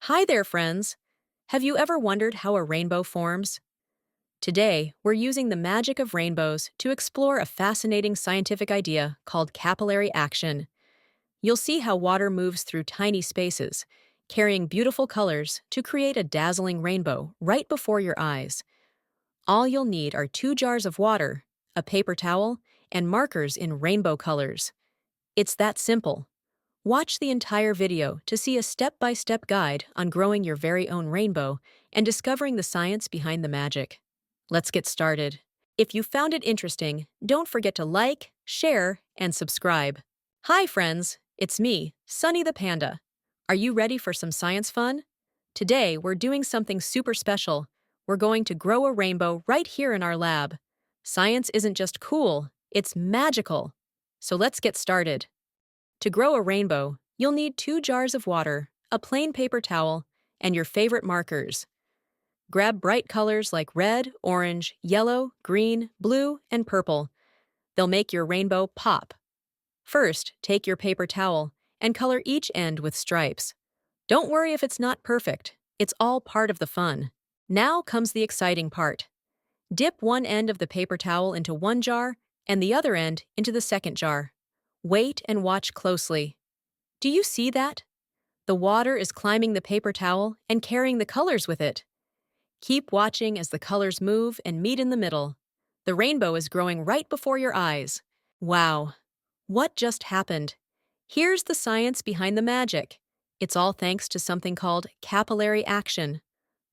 Hi there, friends! Have you ever wondered how a rainbow forms? Today, we're using the magic of rainbows to explore a fascinating scientific idea called capillary action. You'll see how water moves through tiny spaces, carrying beautiful colors to create a dazzling rainbow right before your eyes. All you'll need are 2 jars of water, a paper towel, and markers in rainbow colors. It's that simple. Watch the entire video to see a step-by-step guide on growing your very own rainbow and discovering the science behind the magic. Let's get started. If you found it interesting, don't forget to like, share, and subscribe. Hi friends, it's me, Sunny the Panda. Are you ready for some science fun? Today, we're doing something super special. We're going to grow a rainbow right here in our lab. Science isn't just cool, it's magical. So let's get started. To grow a rainbow, you'll need 2 jars of water, a plain paper towel, and your favorite markers. Grab bright colors like red, orange, yellow, green, blue, and purple. They'll make your rainbow pop. First, take your paper towel and color each end with stripes. Don't worry if it's not perfect. It's all part of the fun. Now comes the exciting part. Dip one end of the paper towel into one jar and the other end into the second jar. Wait and watch closely. Do you see that? The water is climbing the paper towel and carrying the colors with it. Keep watching as the colors move and meet in the middle. The rainbow is growing right before your eyes. Wow! What just happened? Here's the science behind the magic. It's all thanks to something called capillary action.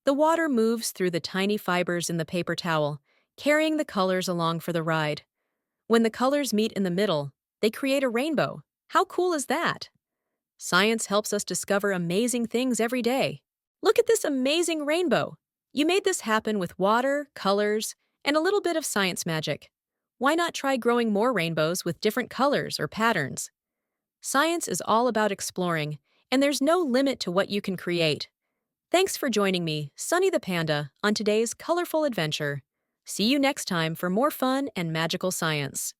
The water moves through the tiny fibers in the paper towel, carrying the colors along for the ride. When the colors meet in the middle, they create a rainbow. How cool is that? Science helps us discover amazing things every day. Look at this amazing rainbow. You made this happen with water, colors, and a little bit of science magic. Why not try growing more rainbows with different colors or patterns? Science is all about exploring, and there's no limit to what you can create. Thanks for joining me, Sunny the Panda, on today's colorful adventure. See you next time for more fun and magical science.